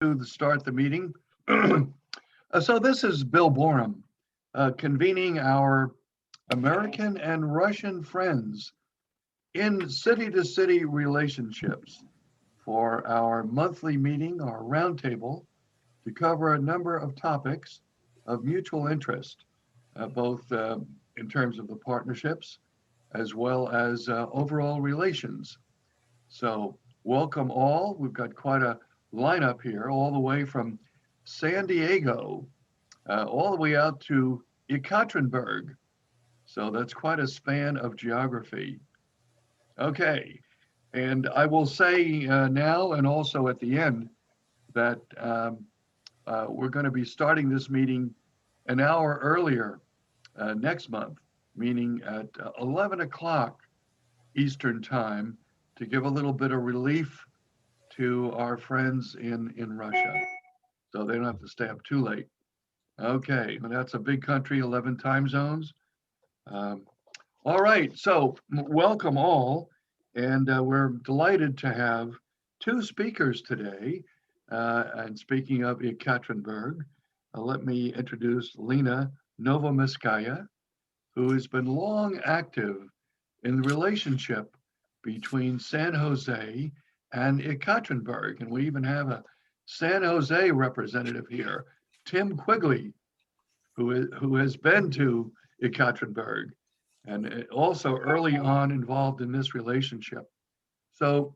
to start the meeting. So this is Bill Boerum, convening our American and Russian friends in city-to-city relationships for our monthly meeting, our roundtable, to cover a number of topics of mutual interest, both in terms of the partnerships as well as overall relations. So welcome all. We've got quite a lineup here, all the way from San Diego, all the way out to Ekaterinburg. So that's quite a span of geography. Okay, and I will say now and also at the end that we're going to be starting this meeting an hour earlier next month, meaning at 11 o'clock Eastern Time, to give a little bit of relief to our friends in Russia, so they don't have to stay up too late. Okay, well, that's a big country, 11 time zones. All right, so welcome all, and we're delighted to have two speakers today. And speaking of Ekaterinburg, let me introduce Lena Novomeyskaya, who has been long active in the relationship between San Jose and Ekaterinburg. And we even have a San Jose representative here, Tim Quigley, who has been to Ekaterinburg and also early on involved in this relationship. So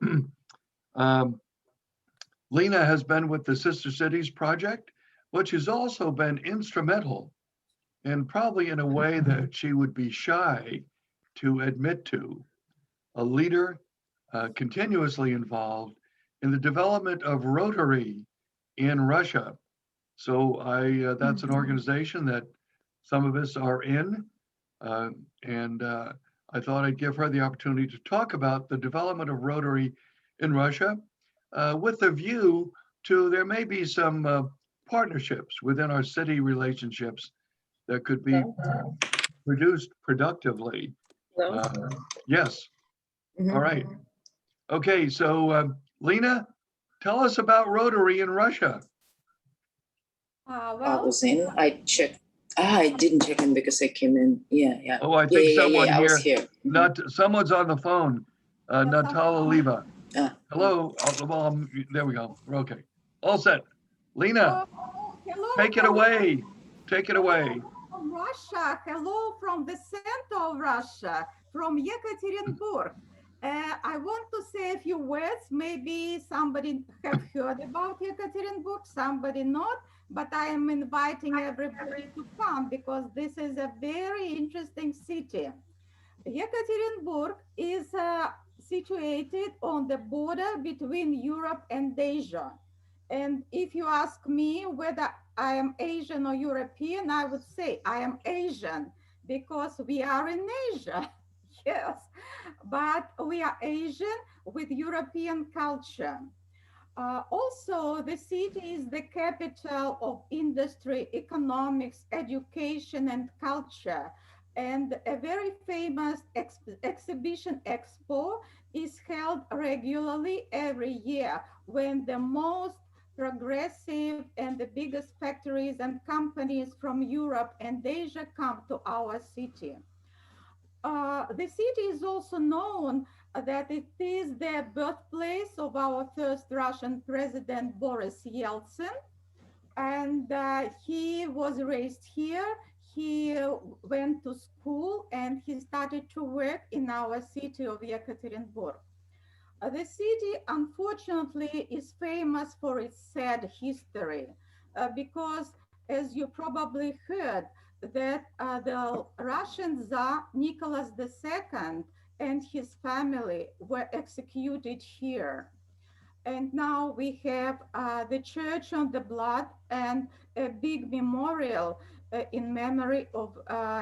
Lena has been with the Sister Cities Project, but she's also been instrumental, and probably in a way that she would be shy to admit to, a leader continuously involved in the development of Rotary in Russia. So that's an organization that some of us are in, and I thought I'd give her the opportunity to talk about the development of Rotary in Russia, with a view to there may be some partnerships within our city relationships that could be produced productively. Yes. All right. Okay, so Lena, tell us about Rotary in Russia. I was in. I checked. I didn't check in because I came in. Yeah. Oh, I think someone I was here. Someone's on the phone. Natala Leva. Hello. Well, there we go. We're okay. All set. Lena, hello. Take it away. Take it away. From Russia. Hello from the center of Russia, from Ekaterinburg. I want to say a few words. Maybe somebody have heard about Ekaterinburg, somebody not, but I am inviting everybody to come because this is a very interesting city. Ekaterinburg is situated on the border between Europe and Asia. And if you ask me whether I am Asian or European, I would say I am Asian because we are in Asia. Yes, but we are Asian with European culture. Also, the city is the capital of industry, economics, education, and culture. And a very famous exhibition expo is held regularly every year when the most progressive and the biggest factories and companies from Europe and Asia come to our city. The city is also known that it is the birthplace of our first Russian president, Boris Yeltsin. And he was raised here. He went to school and he started to work in our city of Ekaterinburg. The city, unfortunately, is famous for its sad history because, as you probably heard, that the Russian Tsar Nicholas II and his family were executed here. And now we have the Church on the Blood and a big memorial in memory of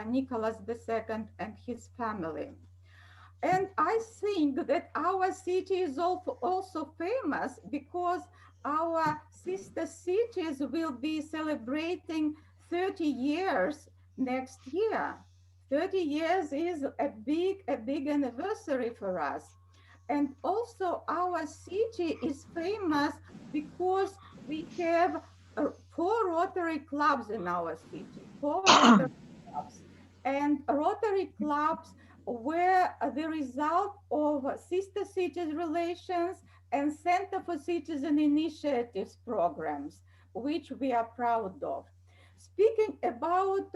Nicholas II and his family. And I think that our city is also famous because our sister cities will be celebrating 30 years next year. 30 years is a big anniversary for us. And also our city is famous because we have 4 Rotary clubs in our city, 4 Rotary clubs. And Rotary clubs were the result of sister cities relations and Center for Citizen Initiatives programs, which we are proud of. Speaking about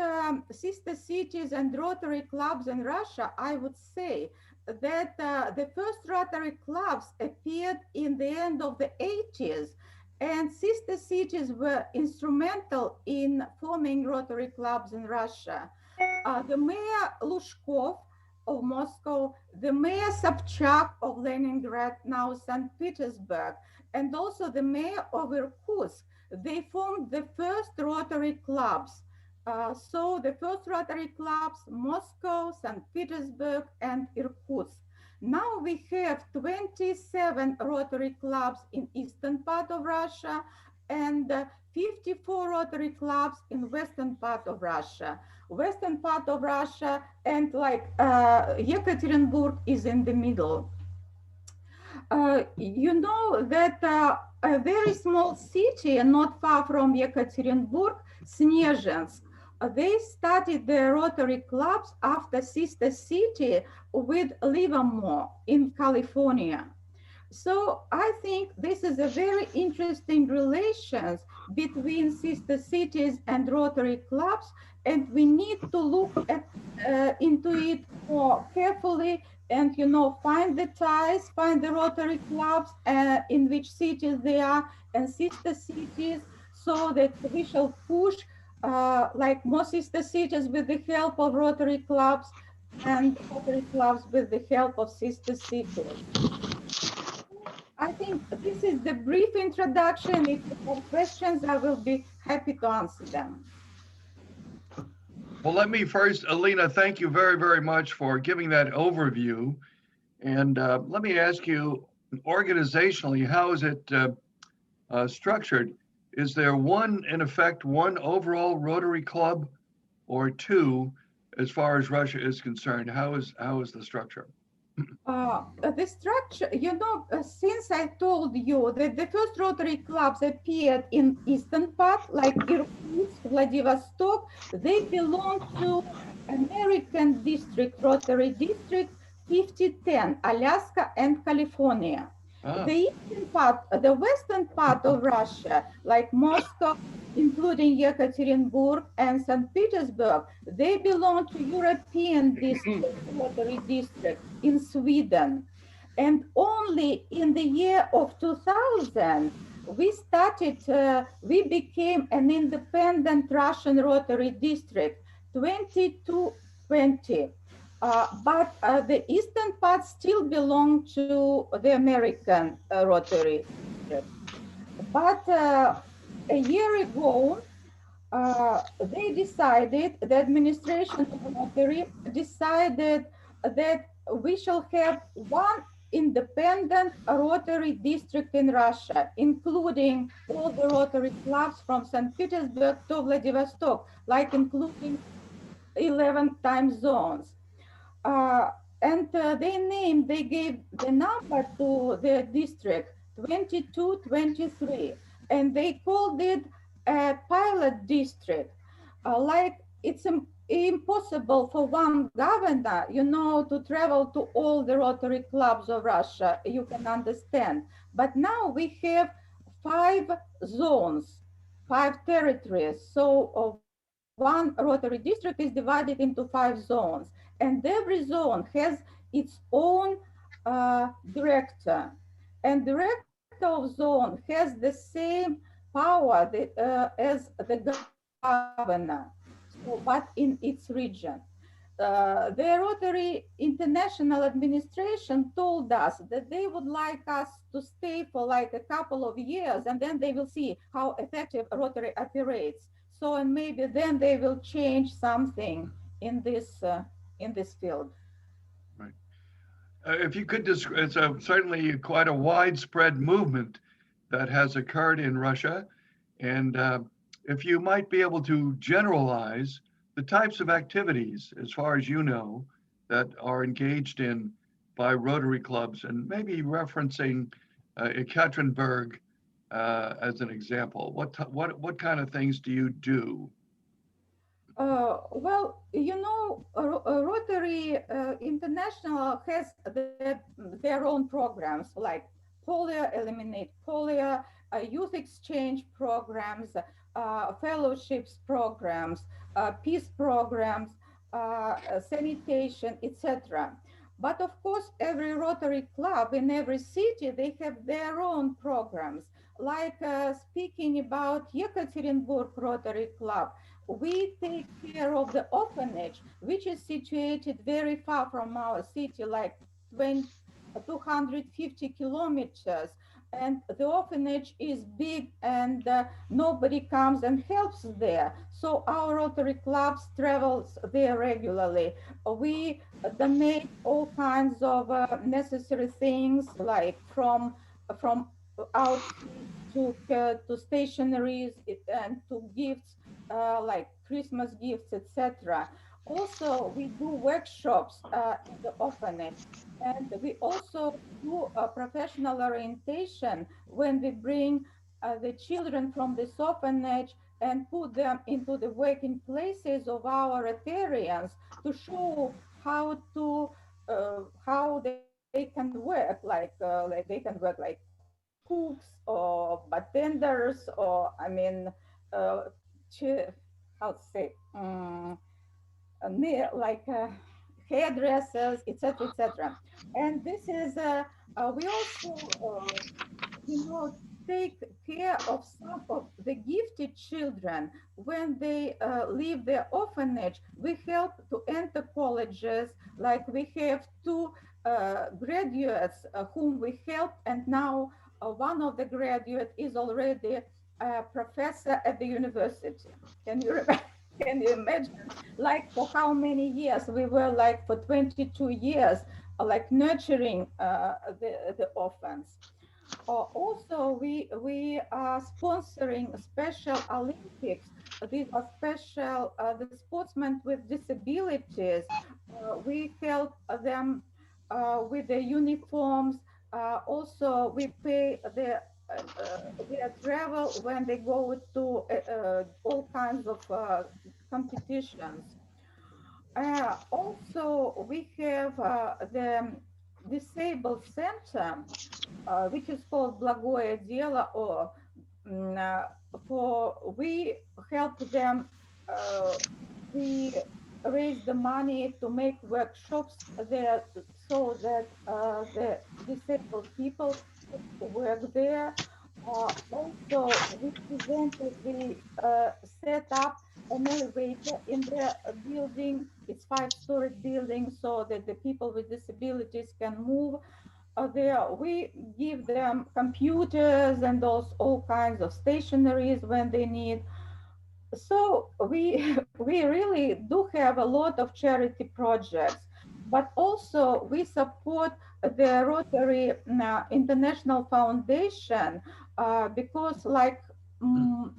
sister cities and Rotary clubs in Russia, I would say that the first Rotary clubs appeared in the end of the 80s, and sister cities were instrumental in forming Rotary clubs in Russia. The Mayor Lushkov of Moscow, the Mayor Sobchak of Leningrad, now St. Petersburg, and also the Mayor of Irkutsk, they formed the first Rotary clubs. So the first Rotary clubs, Moscow, St. Petersburg, and Irkutsk. Now we have 27 Rotary clubs in eastern part of Russia and 54 Rotary clubs in western part of Russia. Western part of Russia and like Ekaterinburg is in the middle. You know that a very small city not far from Ekaterinburg, Snezhensk, they started the Rotary clubs after sister city with Livermore in California. So I think this is a very interesting relations between sister cities and Rotary clubs, and we need to look at into it more carefully and find the ties, find the Rotary clubs in which cities they are and sister cities, so that we shall push like more sister cities with the help of Rotary clubs and Rotary clubs with the help of sister cities. I think this is the brief introduction. If you have questions, I will be happy to answer them. Well, let me first, Alina, thank you very, very much for giving that overview. And let me ask you, organizationally, how is it structured? Is there one, in effect, one overall Rotary Club or two, as far as Russia is concerned? How is the structure? The structure, since I told you that the first Rotary clubs appeared in eastern part, like Irkutsk, Vladivostok, they belong to American district, Rotary District 5010, Alaska and California. The eastern part, the western part of Russia, like Moscow, including Ekaterinburg and St. Petersburg, they belong to European district, Rotary District in Sweden. And only in the year of 2000, we became an independent Russian Rotary District, 2220. But the eastern part still belong to the American Rotary District. But a year ago, they decided, the administration of Rotary decided that we shall have one independent Rotary district in Russia, including all the Rotary clubs from St. Petersburg to Vladivostok, like including 11 time zones. They gave the number to the district 2223, and they called it a pilot district. Like it's impossible for one governor, to travel to all the Rotary clubs of Russia, you can understand. But now we have 5 zones, 5 territories. So one Rotary district is divided into 5 zones, and every zone has its own director. And director of zone has the same power as the governor, but in its region. The Rotary International Administration told us that they would like us to stay for like a couple of years, and then they will see how effective Rotary operates. So, and maybe then they will change something in this field. Right. If you could describe, it's certainly quite a widespread movement that has occurred in Russia. And if you might be able to generalize the types of activities, as far as you know, that are engaged in by Rotary clubs, and maybe referencing Ekaterinburg as an example? What kind of things do you do? Well, Rotary International has their own programs like polio, eliminate polio, youth exchange programs, fellowships programs, peace programs, sanitation, etc. But of course, every Rotary club in every city, they have their own programs. Like speaking about Ekaterinburg Rotary Club, we take care of the orphanage, which is situated very far from our city, like 20, 250 kilometers. And the orphanage is big and nobody comes and helps there. So our Rotary clubs travels there regularly. We donate all kinds of necessary things like from outfits to stationaries and to gifts like Christmas gifts, etc. Also, we do workshops in the orphanage, and we also do a professional orientation when we bring the children from this orphanage and put them into the working places of our Rotarians to show how they can work, like they can work like cooks or bartenders, or I mean, uh, how to say, like hairdressers, etc., etc. And this is we also you know, take care of some of the gifted children when they leave their orphanage. We help to enter colleges, like we have two graduates whom we help, and now one of the graduates is already a professor at the university. Can you remember? Can you imagine? Like for how many years we were like for 22 years, like nurturing the orphans. Also, we are sponsoring special Olympics. These are special the sportsmen with disabilities. We help them with the uniforms. Also, we pay their travel when they go to all kinds of competitions. Also, we have the disabled center, which is called Благое дело, or for we help them. We raise the money to make workshops there so that the disabled people work there. Also, we presented, we set up an elevator in the building. It's 5-story building so that the people with disabilities can move there. We give them computers and those all kinds of stationaries when they need. So we we really do have a lot of charity projects, but also we support the Rotary International Foundation because like um,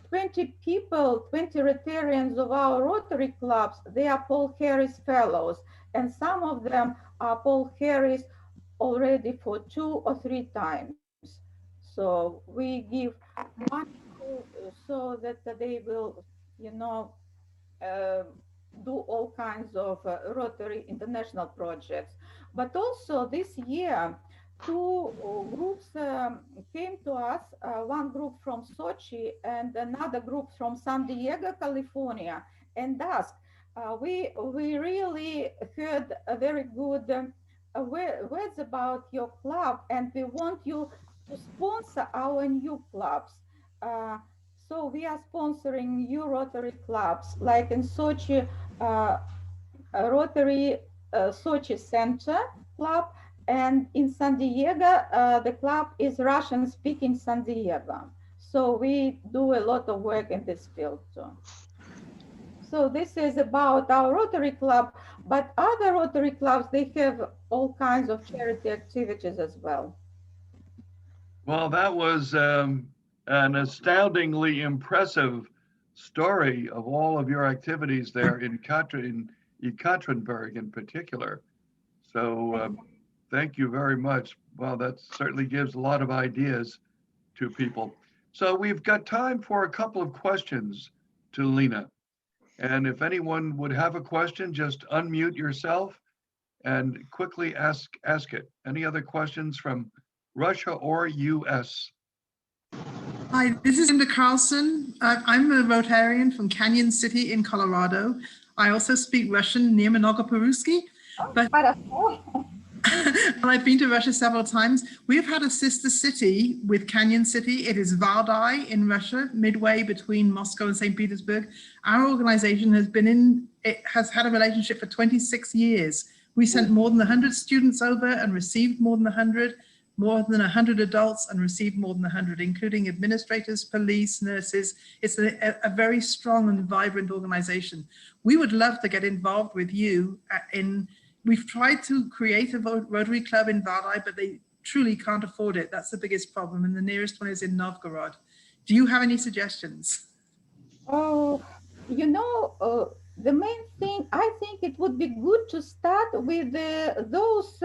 20 people, 20 Rotarians of our Rotary clubs, they are Paul Harris Fellows, and some of them are Paul Harris already for 2 or 3 times. So we give money so that they will, you know, uh, do all kinds of Rotary International projects. But also this year, two groups came to us, one group from Sochi and another group from San Diego, California, and asked, we really heard a very good words about your club, and we want you to sponsor our new clubs. Uh, so we are sponsoring new Rotary clubs, like in Sochi, uh, Rotary Sochi Center Club, and in San Diego, the club is Russian-speaking San Diego. So we do a lot of work in this field too. So this is about our Rotary Club, but other Rotary clubs, they have all kinds of charity activities as well. Well, that was an astoundingly impressive story of all of your activities there in Ekaterinburg in particular. So thank you very much. Well, that certainly gives a lot of ideas to people. So we've got time for a couple of questions to Lena. And if anyone would have a question, just unmute yourself and quickly ask it. Any other questions from Russia or US? Hi, this is Linda Carlson. I'm a Rotarian from Canyon City in Colorado. I also speak Russian, near Mnogo-Peruski, but and I've been to Russia several times. We've had a sister city with Canyon City. It is Valdai in Russia, midway between Moscow and St. Petersburg. Our organization has had a relationship for 26 years. We sent more than 100 students over and received more than 100 adults and received more than 100, including administrators, police, nurses. It's a very strong and vibrant organization. We would love to get involved with you we've tried to create a Rotary Club in Valdai, but they truly can't afford it. That's the biggest problem. And the nearest one is in Novgorod. Do you have any suggestions? Oh, the main thing, I think it would be good to start with those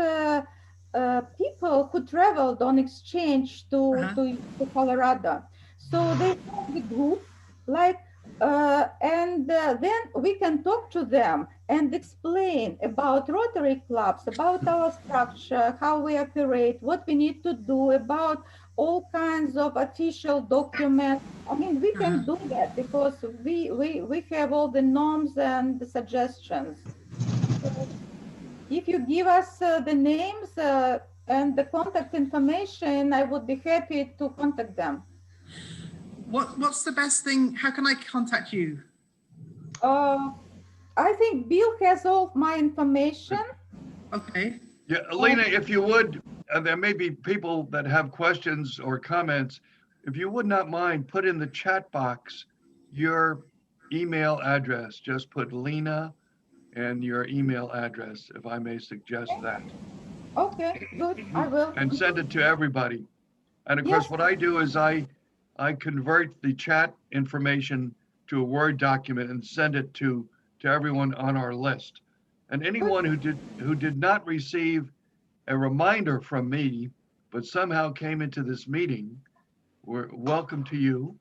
people who traveled on exchange to Colorado. So they formed the group, then we can talk to them and explain about Rotary clubs, about our structure, how we operate, what we need to do, about all kinds of official documents. I mean, we can do that because we have all the norms and the suggestions. So if you give us the names and the contact information, I would be happy to contact them. What's the best thing? How can I contact you? I think Bill has all my information. Okay. Yeah, Lena, if you would, there may be people that have questions or comments. If you would not mind, put in the chat box your email address. Just put Lena and your email address, if I may suggest that. Okay, good, I will. And send it to everybody. And of course, what I do is I convert the chat information to a Word document and send it to everyone on our list. And anyone who did not receive a reminder from me, but somehow came into this meeting, we're welcome to you.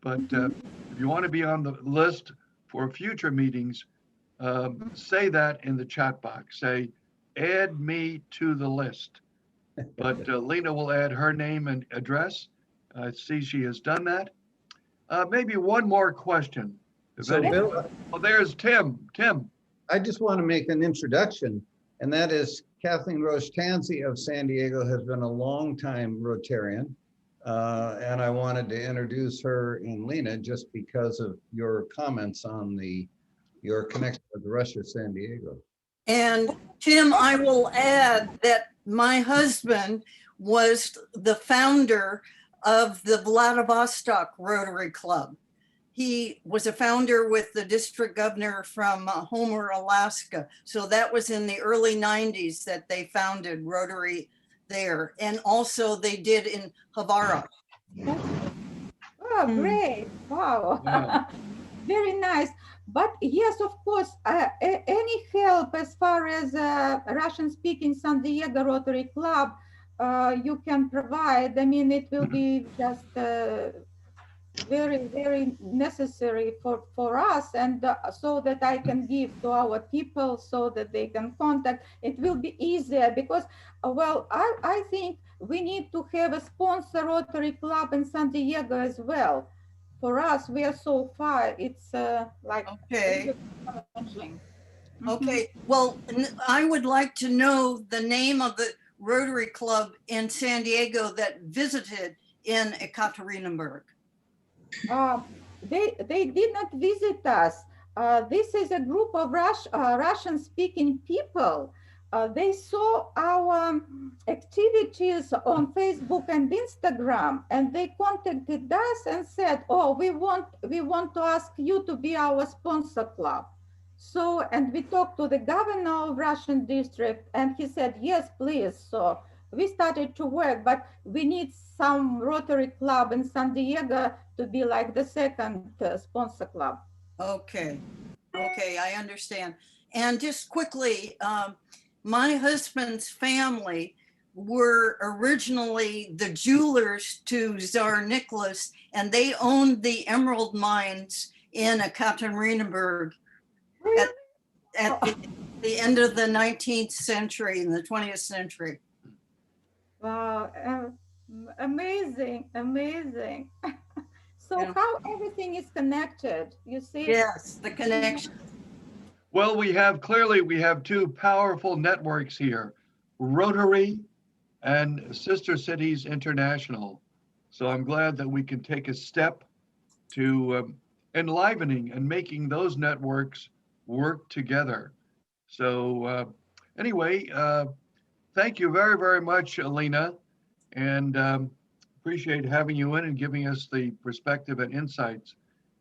But if you want to be on the list for future meetings, say that in the chat box. Say, add me to the list. But Lena will add her name and address. I see she has done that. Maybe one more question. So Bill, Oh, there's Tim. Tim. I just want to make an introduction, and that is Kathleen Roche-Tansey of San Diego has been a long-time Rotarian, and I wanted to introduce her and Lena just because of your comments on your connection with Russia, San Diego. And Tim, I will add that my husband was the founder of the Vladivostok Rotary Club. He was a founder with the district governor from Homer, Alaska. So that was in the early 90s that they founded Rotary there. And also they did in Havara. Oh, great. Wow. Yeah. Very nice. But yes, of course, any help as far as Russian-speaking San Diego Rotary Club you can provide. I mean, it will be just very, very necessary for us, and so that I can give to our people so that they can contact. It will be easier because, well, I think we need to have a sponsor Rotary Club in San Diego as well. For us, we are so far, it's like Okay. challenging. Okay. Well, I would like to know the name of the Rotary Club in San Diego that visited in Ekaterinburg. They did not visit us. This is a group of Russian-speaking people. They saw our activities on Facebook and Instagram, and they contacted us and said, "Oh, we want to ask you to be our sponsor club." So, and we talked to the governor of Russian district, and he said, "Yes, please." So we started to work, but we need some Rotary Club in San Diego to be like the second sponsor club. Okay. Okay, I understand. And just quickly, my husband's family were originally the jewelers to Tsar Nicholas, and they owned the emerald mines in Ekaterinburg at the end of the 19th century and the 20th century. Wow, amazing, amazing. So Yeah. how everything is connected, you see? Yes, the connection. Well, we have two powerful networks here, Rotary and Sister Cities International. So I'm glad that we can take a step to enlivening and making those networks work together. So anyway, thank you very, very much, Lena, and appreciate having you in and giving us the perspective and insights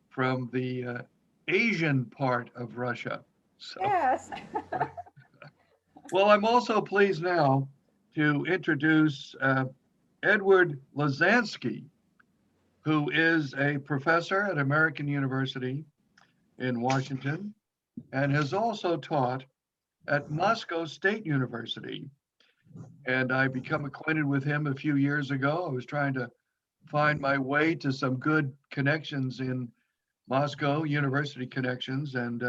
from the Asian part of Russia. So, Yes. well, I'm also pleased now to introduce Edward Lozansky, who is a professor at American University in Washington and has also taught at Moscow State University. And I become acquainted with him a few years ago. I was trying to find my way to some good connections in Moscow, university connections, and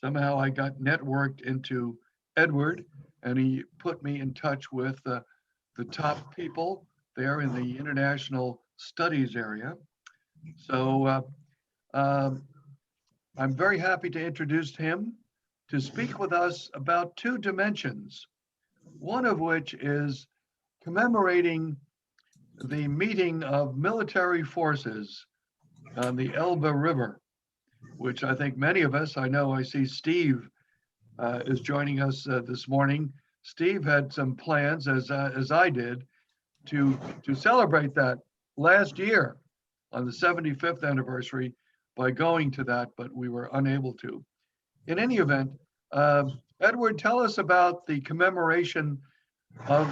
somehow I got networked into Edward, and he put me in touch with the top people there in the international studies area. So I'm very happy to introduce him to speak with us about two dimensions, one of which is commemorating the meeting of military forces on the Elbe River, which I think many of us, I know I see Steve is joining us this morning. Steve had some plans, as I did, to celebrate that last year on the 75th anniversary by going to that, but we were unable to. In any event, Edward, tell us about the commemoration of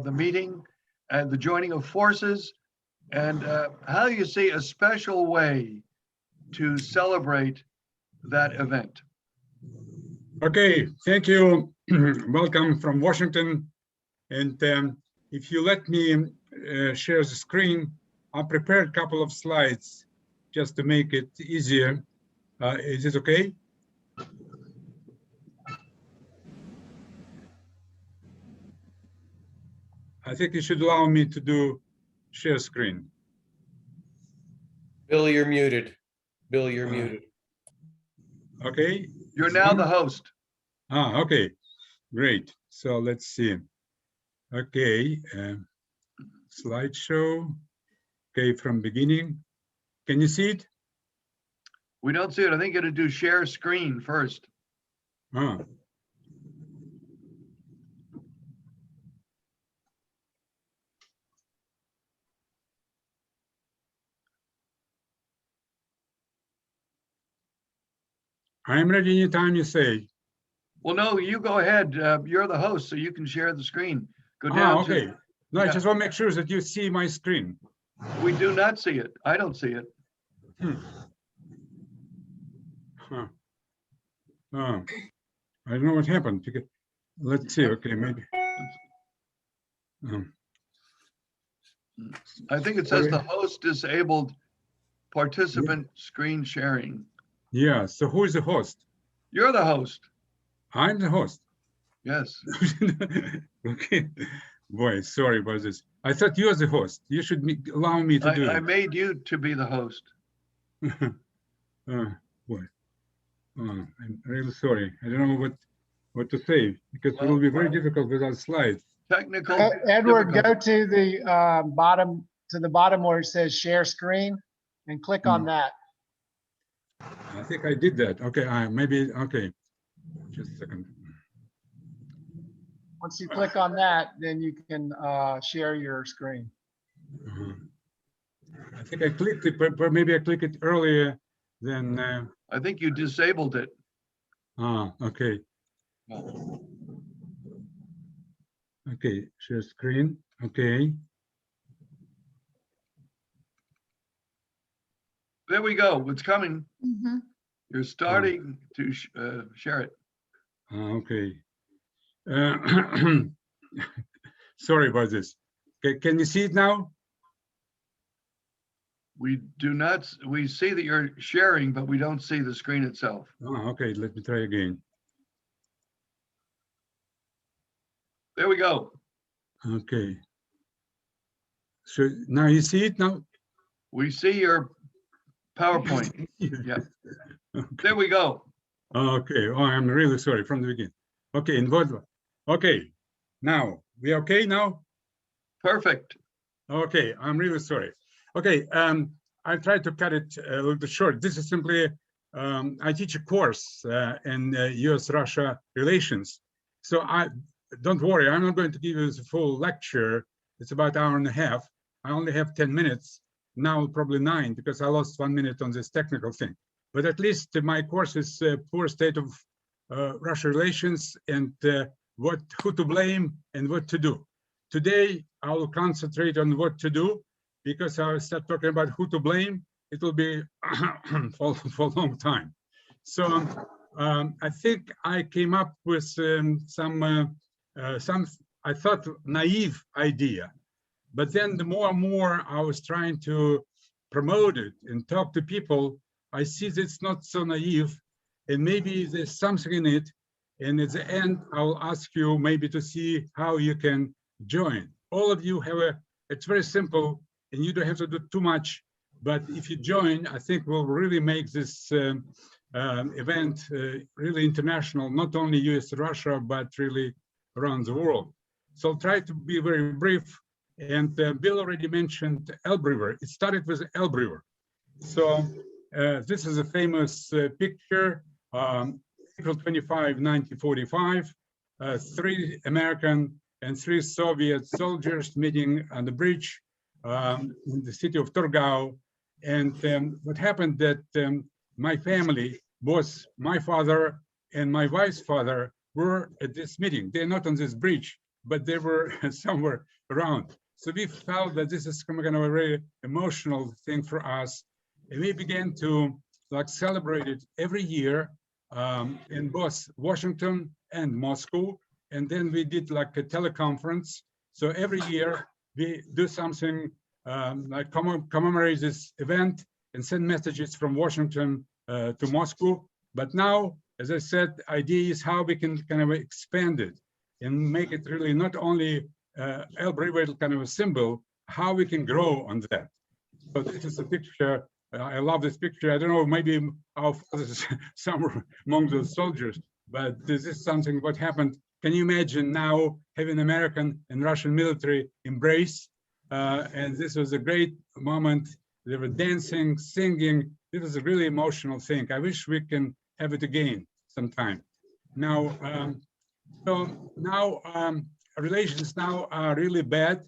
the meeting and the joining of forces, and how you see a special way to celebrate that event. Okay, thank you. Welcome from Washington. And if you let me share the screen, I prepared a couple of slides just to make it easier. Is it okay? I think you should allow me to do share screen. Bill, you're muted. Bill, you're muted. Okay. You're now the host. Okay, great. So let's see. Okay, slideshow. Okay, from beginning. Can you see it? We don't see it. I think you got to do share screen first. I'm ready anytime you say. Well, no, you go ahead. You're the host, so you can share the screen. Go down Okay. No, yeah. I just want to make sure that you see my screen. We do not see it. I don't see it. I don't know what happened. Let's see. Okay, maybe. I think it says the host disabled participant screen sharing. Yeah. So who is the host? You're the host. I'm the host. Yes. Okay. Boy, sorry about this. I thought you were the host. You should allow me to do it. I made you to be the host. Boy. I'm really sorry. I don't know what to say because it will be very difficult without slides. Technical. Edward, go to the bottom where it says share screen and click on that. I think I did that. Okay, maybe, okay. Just a second. Once you click on that, then you can share your screen. I think I clicked it, but maybe I clicked it earlier than. I think you disabled it. Okay. Okay, share screen. Okay. There we go. It's coming. You're starting to share it. Okay. Sorry about this. Can you see it now? We do not, we see that you're sharing, but we don't see the screen itself. Oh, okay, let me try again. There we go. Okay. So now you see it now? We see your PowerPoint. Yeah. There we go. Okay. Oh, I'm really sorry from the beginning. Okay, in Vodva. Okay. Now, we okay now? Perfect. Okay, I'm really sorry. Okay, I tried to cut it a little bit short. This is simply, I teach a course in US-Russia relations. So don't worry, I'm not going to give you the full lecture. It's about an hour and a half. I only have 10 minutes, now probably 9, because I lost 1 minute on this technical thing. But at least my course is poor state of Russia relations and who to blame and what to do. Today, I will concentrate on what to do, because I will start talking about who to blame. It will be for a long time. So I think I came up with some, I thought, naive idea. But then the more and more I was trying to promote it and talk to people, I see that it's not so naive, and maybe there's something in it. And at the end, I'll ask you maybe to see how you can join. All of you have it's very simple, and you don't have to do too much. But if you join, I think we'll really make this event really international, not only US, Russia, but really around the world. So I'll try to be very brief. And Bill already mentioned Elbe River. It started with Elbe River. So this is a famous picture, April 25, 1945, 3 American and 3 Soviet soldiers meeting on the bridge in the city of Torgau. And what happened that my family, both my father and my wife's father, were at this meeting. They're not on this bridge, but they were somewhere around. So we felt that this is kind of a very emotional thing for us. And we began to celebrate it every year in both Washington and Moscow. And then we did a teleconference. So every year we do something commemorate this event and send messages from Washington to Moscow. But now, as I said, the idea is how we can kind of expand it and make it really not only Elbe River kind of a symbol, how we can grow on that. So this is a picture. I love this picture. I don't know, maybe our fathers somewhere among those soldiers, but this is something what happened. Can you imagine now having American and Russian military embrace? And this was a great moment. They were dancing, singing. It was a really emotional thing. I wish we can have it again sometime. Now, relations now are really bad.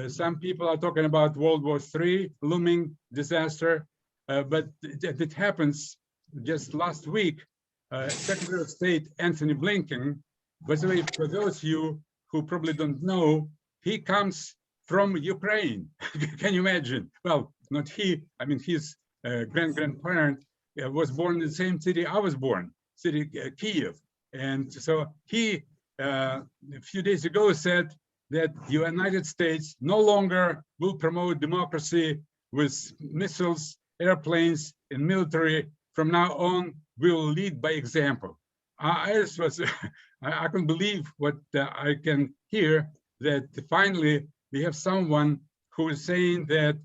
Some people are talking about World War III, looming disaster, but it happens just last week. Secretary of State Anthony Blinken, by the way, for those of you who probably don't know, he comes from Ukraine. Can you imagine? Well, not he, I mean, his grandparent was born in the same city I was born, city Kiev. And so he, a few days ago, said that the United States no longer will promote democracy with missiles, airplanes, and military. From now on, we will lead by example. I couldn't believe what I can hear, that finally we have someone who is saying that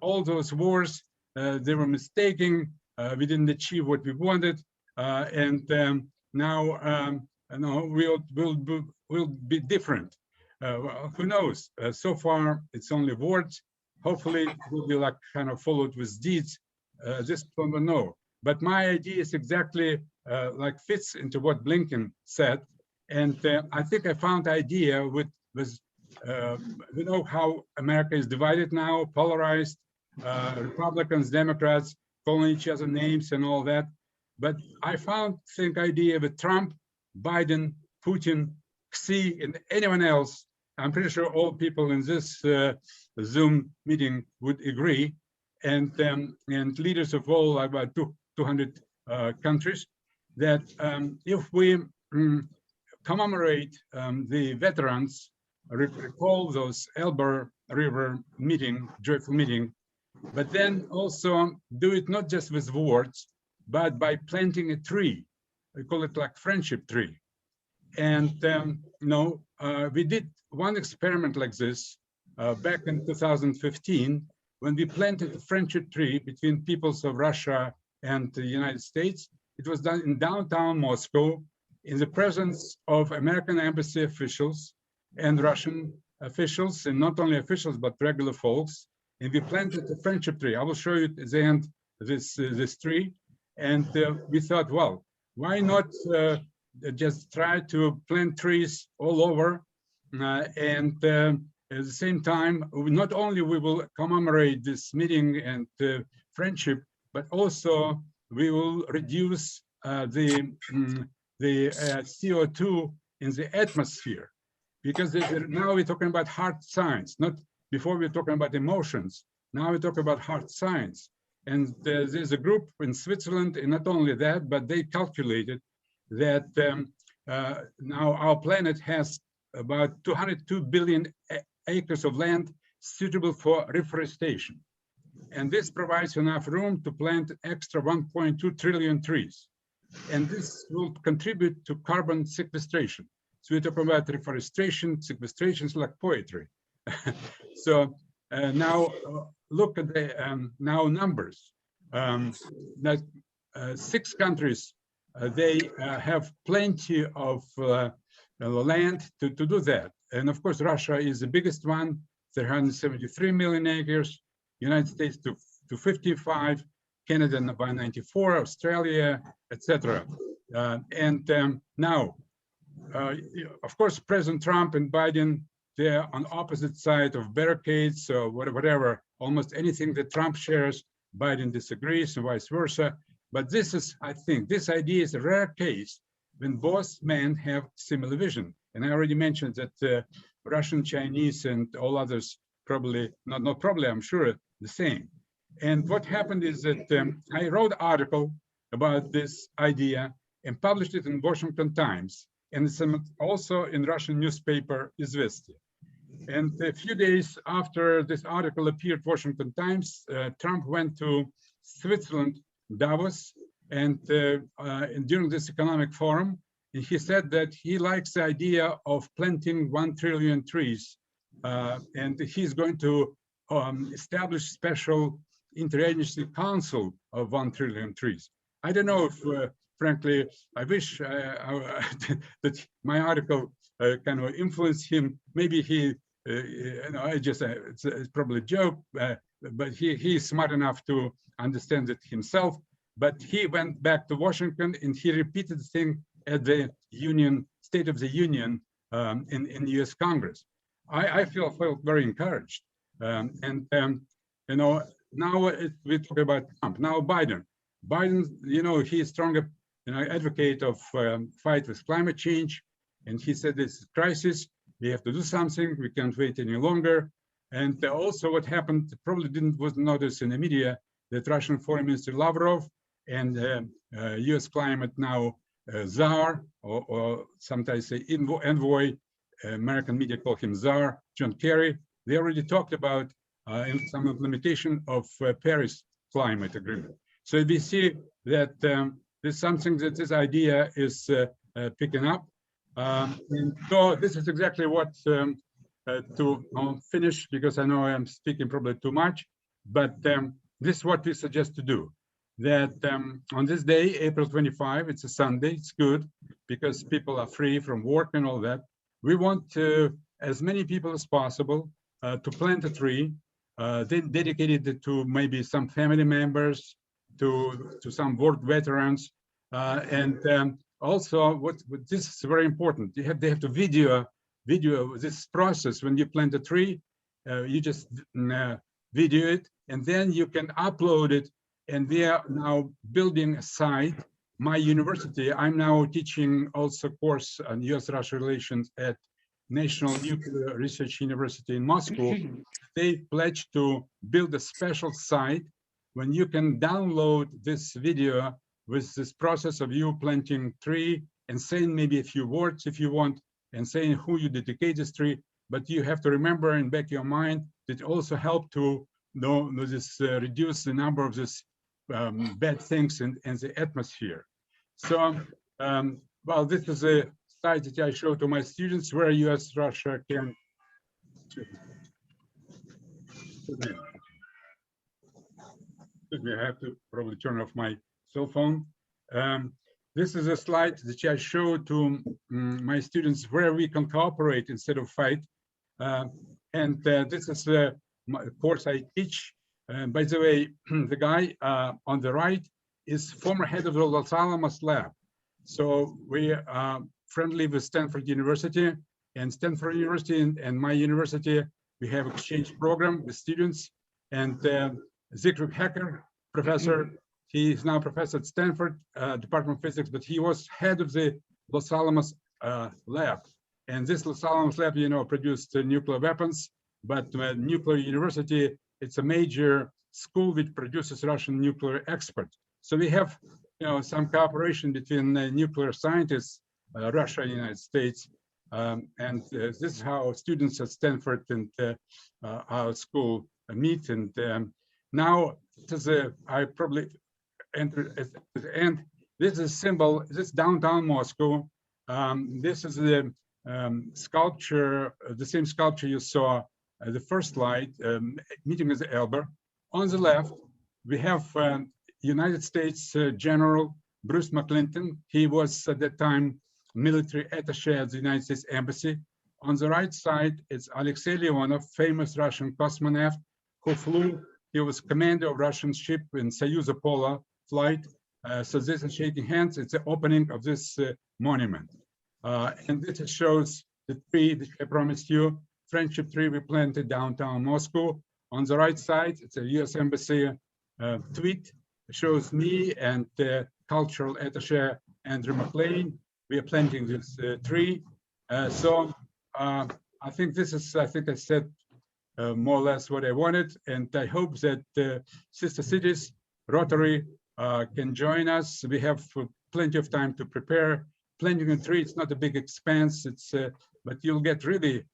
all those wars, they were mistaken, we didn't achieve what we wanted, and now we'll be different. Well, who knows? So far, it's only words. Hopefully, it will be kind of followed with deeds. This one will know. But my idea is exactly fits into what Blinken said, and I think I found the idea with we know how America is divided now, polarized, Republicans, Democrats, calling each other names and all that. But I found idea with Trump, Biden, Putin, Xi, and anyone else. I'm pretty sure all people in this Zoom meeting would agree, and leaders of all about 200 countries, that if we commemorate the veterans recall those Elbe River meeting, joyful meeting, but then also do it not just with words, but by planting a tree. We call it like friendship tree. And we did one experiment like this back in 2015, when we planted a friendship tree between peoples of Russia and the United States. It was done in downtown Moscow in the presence of American embassy officials and Russian officials, and not only officials, but regular folks. And we planted a friendship tree. I will show you at the end this tree. And we thought, well, why not just try to plant trees all over? And at the same time, not only we will commemorate this meeting and friendship, but also we will reduce the CO2 in the atmosphere, because now we're talking about hard science. Not before we're talking about emotions. Now we're talking about hard science. And there's a group in Switzerland, and not only that, but they calculated that now our planet has about 202 billion acres of land suitable for reforestation. And this provides enough room to plant extra 1.2 trillion trees. And this will contribute to carbon sequestration. So we're talking about reforestation, sequestration is like poetry. So now look at the now numbers. That 6 countries, they have plenty of land to do that. And of course, Russia is the biggest one, 373 million acres, United States to 55, Canada by 94, Australia, etc. Now, of course, President Trump and Biden, they're on opposite side of barricades, so whatever, almost anything that Trump shares, Biden disagrees and vice versa. But this is, I think, this idea is a rare case when both men have similar vision. And I already mentioned that Russian, Chinese, and all others probably, not probably, I'm sure, the same. And what happened is that I wrote an article about this idea and published it in Washington Times, and it's also in Russian newspaper Izvestia. And a few days after this article appeared, Washington Times, Trump went to Switzerland, Davos, and during this economic forum, he said that he likes the idea of planting 1 trillion trees, and he's going to establish special interagency council of 1 trillion trees. I don't know if, frankly, I wish that my article kind of influenced him. Maybe he, it's probably a joke, but he's smart enough to understand it himself. But he went back to Washington and he repeated the thing at the State of the Union in the US Congress. I felt very encouraged. Now we talk about Trump. Now Biden, he is stronger, advocate of fight with climate change. And he said this crisis, we have to do something. We can't wait any longer. And also what happened, probably wasn't noticed in the media, that Russian Foreign Minister Lavrov and US climate now czar, or sometimes say envoy, American media call him czar, John Kerry, they already talked about in some implementation of Paris climate agreement. So we see that there's something that this idea is picking up. And so this is exactly what to finish, because I know I'm speaking probably too much, but this is what we suggest to do. That on this day, April 25, it's a Sunday, it's good, because people are free from work and all that. We want as many people as possible to plant a tree, then dedicated it to maybe some family members, to some war veterans, and also what this is very important. They have to video this process. When you plant a tree, you just video it, and then you can upload it. And we are now building a site. My university, I'm now teaching also course on US-Russia relations at National Nuclear Research University in Moscow. They pledged to build a special site when you can download this video with this process of you planting tree and saying maybe a few words if you want, and saying who you dedicate this tree. but you have to remember in back of your mind that also help to reduce the number of this bad things in the atmosphere. So, well, this is a slide that I show to my students where US, Russia can. I have to probably turn off my cell phone. This is a slide that I show to my students where we can cooperate instead of fight. This is the course I teach. By the way, the guy on the right is former head of the Los Alamos lab. So we are friendly with Stanford University, and Stanford University and my university, we have exchange program with students. And Zikri Hacker, professor, he is now professor at Stanford Department of Physics, but he was head of the Los Alamos lab. And this Los Alamos lab, you know, produced nuclear weapons, but nuclear university, it's a major school which produces Russian nuclear experts. So we have, you know, some cooperation between nuclear scientists, Russia and the United States. This is how students at Stanford and our school meet. And now, I probably enter at the end. This is a symbol. This is downtown Moscow. This is the sculpture, the same sculpture you saw the first slide, meeting with the Elbe. On the left, we have United States General Bruce McClinton. He was at that time military attaché at the United States Embassy. On the right side, it's Alexei Leonov, famous Russian cosmonaut who flew. He was commander of Russian ship in Soyuz Apollo flight. So this is shaking hands. It's the opening of this monument. And this shows the tree that I promised you, friendship tree we planted downtown Moscow. On the right side, it's a US Embassy tweet. It shows me and cultural attaché Andrew McLean. We are planting this tree. So I think this is, I think I said more or less what I wanted. And I hope that sister cities, Rotary, can join us. We have plenty of time to prepare. Planting a tree, it's not a big expense. It's but you'll get really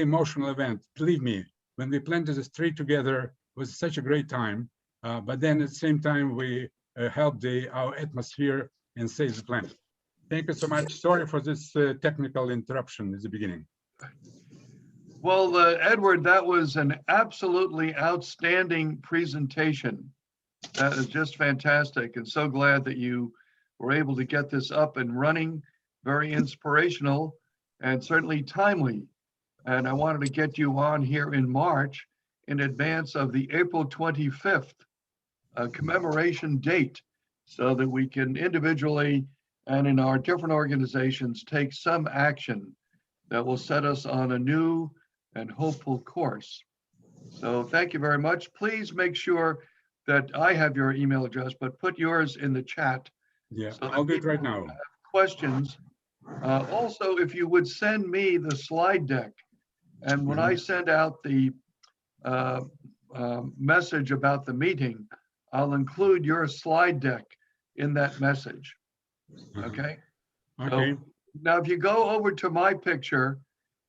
emotional event. Believe me, when we planted this tree together, it was such a great time. But then at the same time, we helped our atmosphere and save the planet. Thank you so much. Sorry for this technical interruption at the beginning. Well, Edward, that was an absolutely outstanding presentation. That is just fantastic, and so glad that you were able to get this up and running. Very inspirational and certainly timely. And I wanted to get you on here in March in advance of the April 25th commemoration date, so that we can individually and in our different organizations take some action that will set us on a new and hopeful course. So thank you very much. Please make sure that I have your email address, but put yours in the chat. Yeah, so I'll do it right now. Questions. Also, if you would send me the slide deck, and when I send out the message about the meeting, I'll include your slide deck in that message. Okay. Okay. So now, if you go over to my picture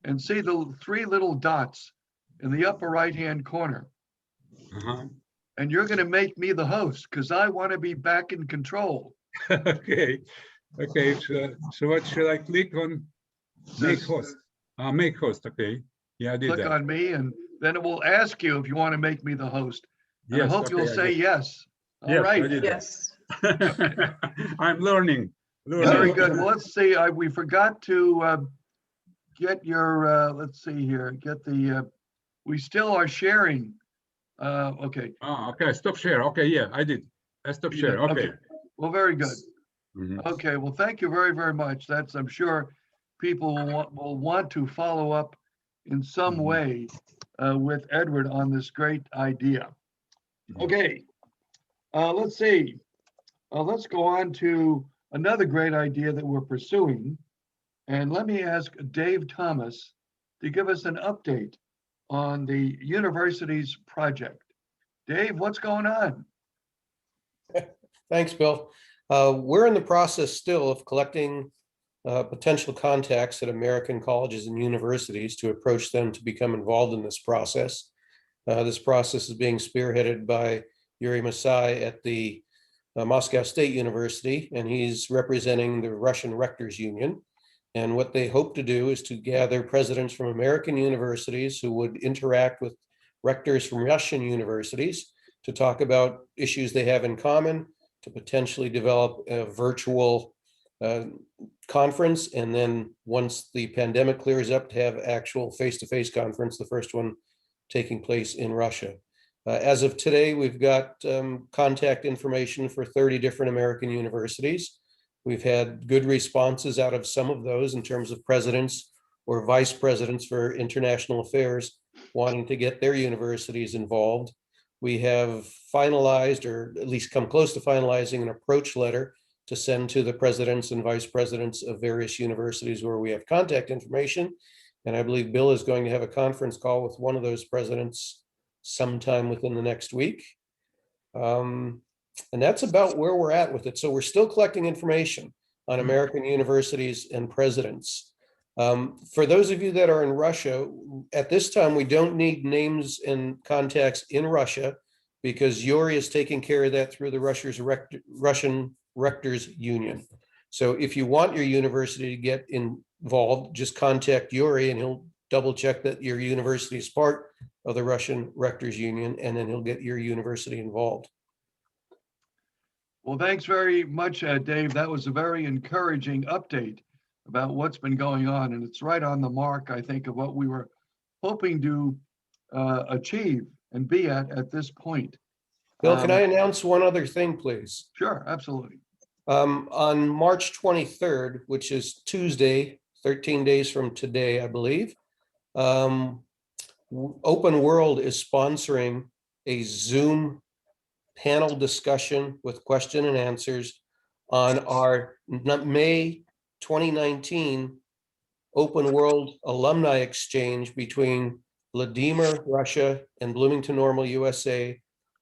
and see the three little dots in the upper right-hand corner, and you're going to make me the host because I want to be back in control. Okay. Okay. So what should I click on? Make host. Make host. Okay. Yeah, I did Click that. on me, and then it will ask you if you want to make me the host. And Yes, I hope okay, you'll say yes. All Yes, right. I did that. Yes. I'm learning. Very good. Well, let's see. We forgot to get your, let's see here, get the, we still are sharing. Okay. Okay, stop share. Okay, yeah, I did. I stopped You share. did. Okay. Well, very good. Mhm. Okay. Well, thank you very, very much. That's, I'm sure people will want to follow up in some Mhm. way with Edward on this great idea. Mhm. Okay. Let's see. Let's go on to another great idea that we're pursuing. And let me ask Dave Thomas to give us an update on the university's project. Dave, what's going on? Thanks, Bill. We're in the process still of collecting potential contacts at American colleges and universities to approach them to become involved in this process. This process is being spearheaded by Yuri Masai at the Moscow State University, and he's representing the Russian Rectors Union. And what they hope to do is to gather presidents from American universities who would interact with rectors from Russian universities to talk about issues they have in common, to potentially develop a virtual conference, and then once the pandemic clears up, to have actual face-to-face conference, the first one taking place in Russia. As of today, we've got contact information for 30 different American universities. We've had good responses out of some of those in terms of presidents or vice presidents for international affairs wanting to get their universities involved. We have finalized, or at least come close to finalizing, an approach letter to send to the presidents and vice presidents of various universities where we have contact information. And I believe Bill is going to have a conference call with one of those presidents sometime within the next week. And that's about where we're at with it. So we're still collecting information on American universities and presidents. For those of you that are in Russia, at this time, we don't need names and contacts in Russia because Yuri is taking care of that through the Russian Rectors Union. So if you want your university to get involved, just contact Yuri and he'll double check that your university is part of the Russian Rectors Union, and then he'll get your university involved. Well, thanks very much, Dave. That was a very encouraging update about what's been going on. And it's right on the mark, I think, of what we were hoping to achieve and be at this point. Bill, can I announce one other thing, please? Sure, absolutely. On March 23rd, which is Tuesday, 13 days from today, I believe, Open World is sponsoring a Zoom panel discussion with question and answers on our May 2019 Open World Alumni Exchange between Vladimir, Russia, and Bloomington Normal, USA,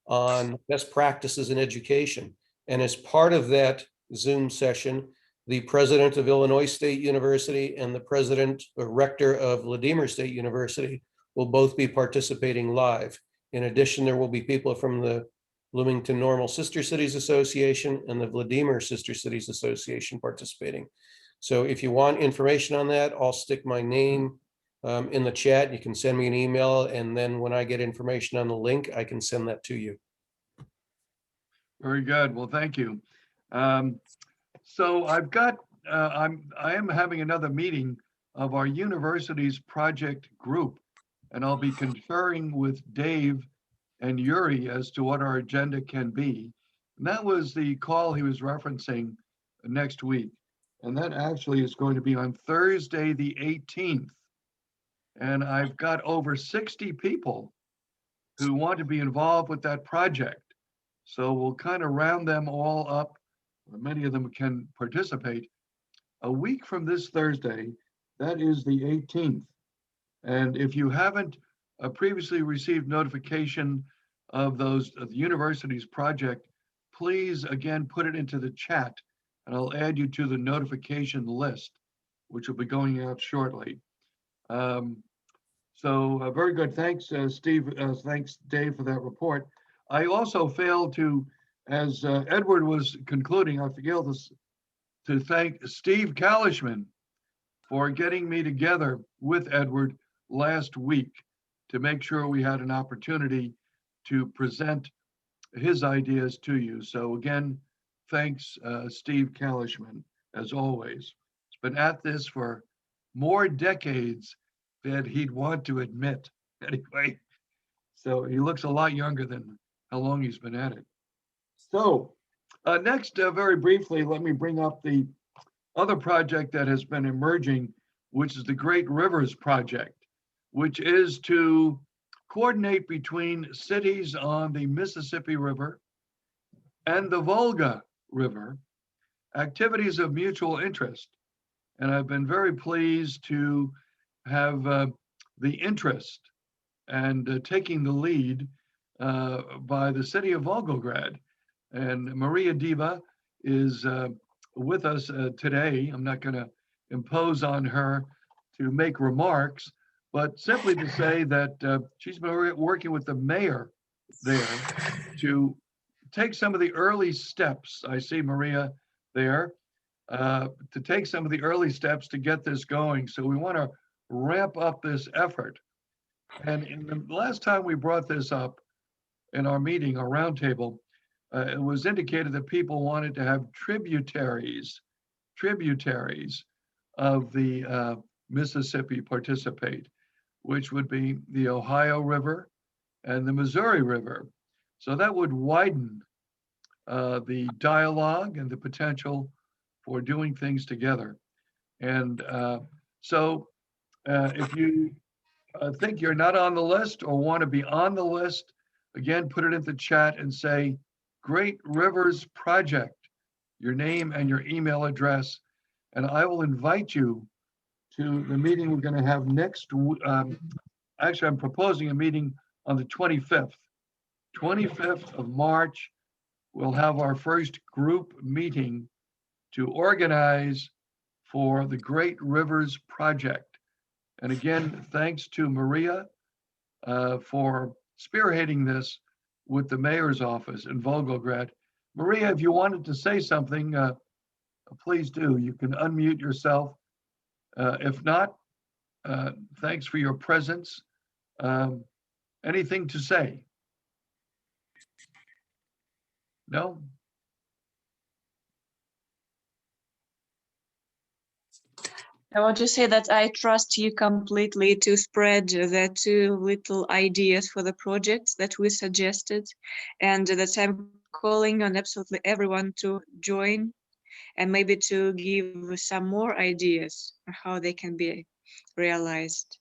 on best practices in education. And as part of that Zoom session, the president of Illinois State University and the president or rector of Vladimir State University will both be participating live. In addition, there will be people from the Bloomington Normal Sister Cities Association and the Vladimir Sister Cities Association participating. So if you want information on that, I'll stick my name in the chat. You can send me an email, and then when I get information on the link, I can send that to you. Very good. Well, thank you. So I've got, I am having another meeting of our university's project group, and I'll be conferring with Dave and Yuri as to what our agenda can be. And that was the call he was referencing next week. And that actually is going to be on Thursday, the 18th. And I've got over 60 people who want to be involved with that project. So we'll kind of round them all up. Many of them can participate. A week from this Thursday, that is the 18th. And if you haven't previously received notification of the university's project, please again put it into the chat and I'll add you to the notification list, which will be going out shortly. So very good. Thanks, Steve. Thanks, Dave, for that report. I also failed to, as Edward was concluding, I failed to thank Steve Kalishman for getting me together with Edward last week to make sure we had an opportunity to present his ideas to you. So again, thanks, Steve Kalishman, as always. He's been at this for more decades than he'd want to admit, anyway. So he looks a lot younger than how long he's been at it. So next, very briefly, let me bring up the other project that has been emerging, which is the Great Rivers Project, which is to coordinate between cities on the Mississippi River and the Volga River, activities of mutual interest. And I've been very pleased to have the interest and taking the lead by the city of Volgograd. And Maria Diva is with us today. I'm not going to impose on her to make remarks, but simply to say that she's been working with the mayor there to take some of the early steps. I see Maria there, to take some of the early steps to get this going. So we want to ramp up this effort. And in the last time we brought this up in our meeting, our roundtable, it was indicated that people wanted to have tributaries of the Mississippi participate, which would be the Ohio River and the Missouri River. So that would widen the dialogue and the potential for doing things together. And so if you think you're not on the list or want to be on the list, again, put it in the chat and say, Great Rivers Project, your name and your email address, and I will invite you to the meeting we're going to have next. Actually, I'm proposing a meeting on the 25th. 25th of March, we'll have our first group meeting to organize for the Great Rivers Project. And again, thanks to Maria for spearheading this with the mayor's office in Volgograd. Maria, if you wanted to say something, please do. You can unmute yourself. If not, thanks for your presence. Anything to say? No? I want to say that I trust you completely to spread the two little ideas for the projects that we suggested, and that I'm calling on absolutely everyone to join and maybe to give some more ideas on how they can be realized.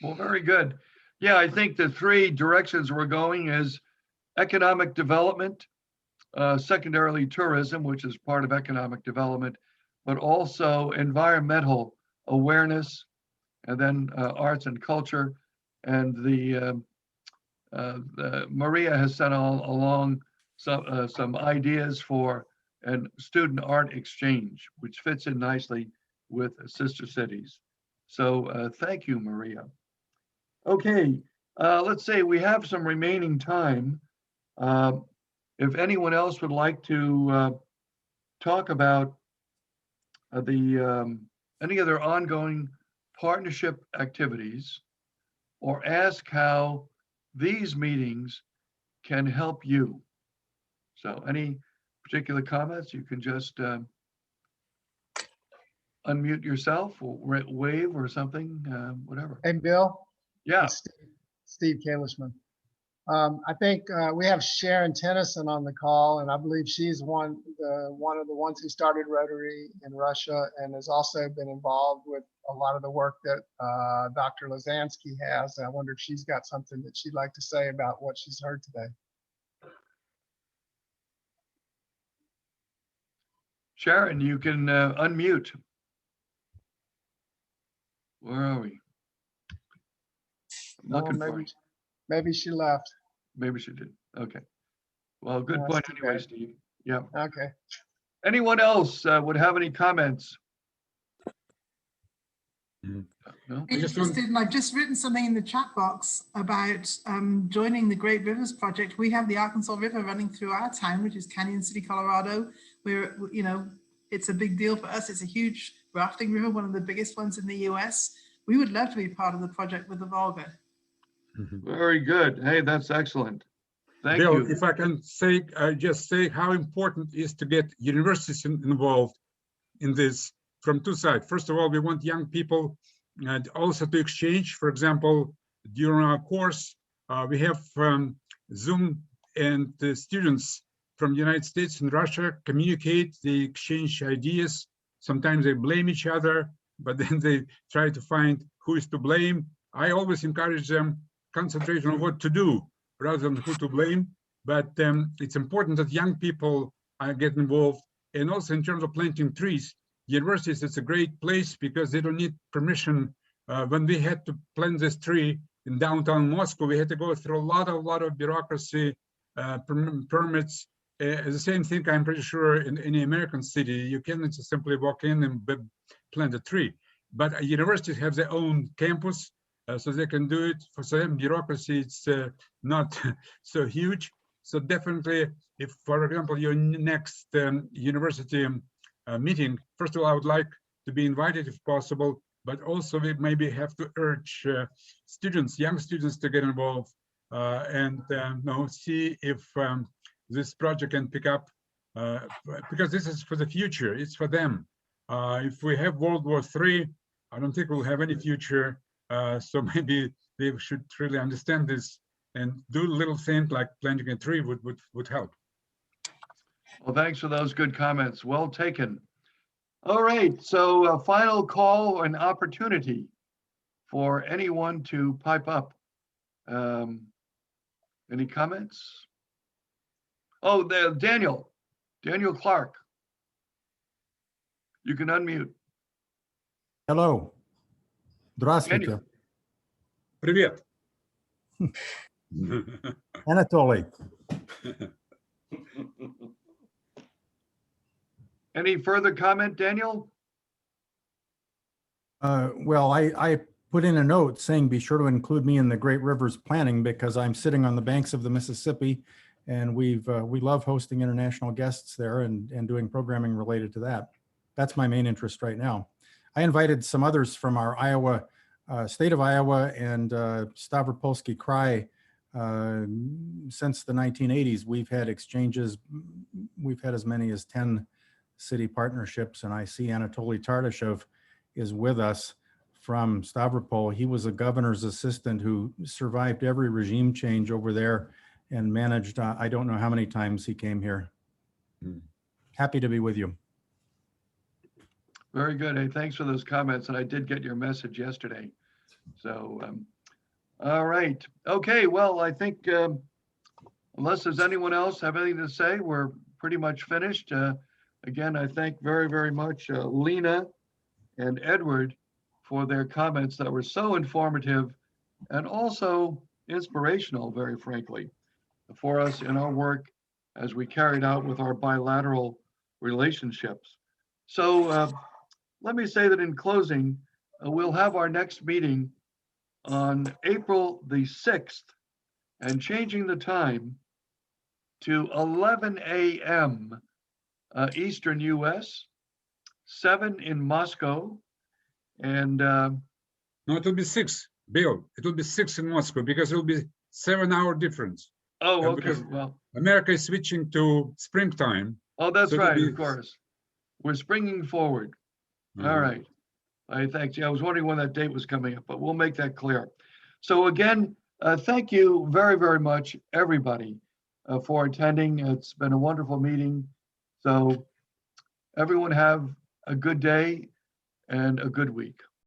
Well, very good. Yeah, I think the three directions we're going is economic development, secondarily tourism, which is part of economic development, but also environmental awareness, and then arts and culture. And the Maria has sent along some ideas for a student art exchange, which fits in nicely with sister cities. So thank you, Maria. Okay, let's say we have some remaining time. If anyone else would like to talk about any other ongoing partnership activities, or ask how these meetings can help you. So any particular comments, you can just unmute yourself or wave or something, whatever. Hey, Bill. Yeah. It's Steve Kalishman. I think we have Sharon Tennyson on the call, and I believe she's one of the ones who started Rotary in Russia and has also been involved with a lot of the work that Dr. Lozansky has. And I wonder if she's got something that she'd like to say about what she's heard today. Sharon, you can unmute. Where are we? I'm looking for it. Maybe she left. Maybe she did. Okay. Well, good point anyway, Steve. Yeah. Okay. Anyone else would have any comments? No? Interested, and I've just written something in the chat box about joining the Great Rivers Project. We have the Arkansas River running through our town, which is Canyon City, Colorado. Where, you know, it's a big deal for us. It's a huge rafting river, one of the biggest ones in the US. We would love to be part of the project with the Volga. Very good. Hey, that's excellent. Thank Bill, you. if I can say, just say how important it is to get universities involved in this from two sides. First of all, we want young people also to exchange. For example, during our course, we have Zoom, and the students from the United States and Russia communicate, they exchange ideas. Sometimes they blame each other, but then they try to find who is to blame. I always encourage them concentrate on what to do rather than who to blame. But it's important that young people get involved. And also in terms of planting trees, universities, it's a great place because they don't need permission. When we had to plant this tree in downtown Moscow, we had to go through a lot of bureaucracy, permits. The same thing, I'm pretty sure, in any American city. You cannot just simply walk in and plant a tree. But universities have their own campus, so they can do it. For them, bureaucracy, it's not so huge. So definitely, if, for example, your next university meeting, first of all, I would like to be invited if possible, but also we maybe have to urge students, young students, to get involved and see if this project can pick up, because this is for the future. It's for them. If we have World War III, I don't think we'll have any future. So maybe they should really understand this and do little things like planting a tree would help. Well, thanks for those good comments. Well taken. All right, so a final call and opportunity for anyone to pipe up. Any comments? Oh, Daniel Clark. You can unmute. Hello. Здравствуйте. Привет. Anatoly. Any further comment, Daniel? Well, I put in a note saying be sure to include me in the Great Rivers planning because I'm sitting on the banks of the Mississippi, and we love hosting international guests there and doing programming related to that. That's my main interest right now. I invited some others from our Iowa, state of Iowa and Stavropolsky Krai. Since the 1980s, we've had exchanges. We've had as many as 10 city partnerships, and I see Anatoly Tardashev is with us from Stavropol. He was a governor's assistant who survived every regime change over there and managed, I don't know how many times he came here. Happy to be with you. Very good. Hey, thanks for those comments. And I did get your message yesterday. So, all right. Okay. Well, I think unless there's anyone else have anything to say, we're pretty much finished. Again, I thank very, very much Lena and Edward for their comments that were so informative and also inspirational, very frankly, for us in our work as we carried out with our bilateral relationships. So let me say that in closing, we'll have our next meeting on April the 6th and changing the time to 11 a.m. Eastern US, 7 in Moscow, and no, it will be 6, Bill. It will be 6 in Moscow because it will be 7-hour difference. Oh, okay. Well, America is switching to springtime. Oh, that's so right. Of course, we're springing forward. All right. Thanks. Yeah, I was wondering when that date was coming up, but we'll make that clear. So again, thank you very, very much, everybody, for attending. It's been a wonderful meeting. So everyone have a good day and a good week.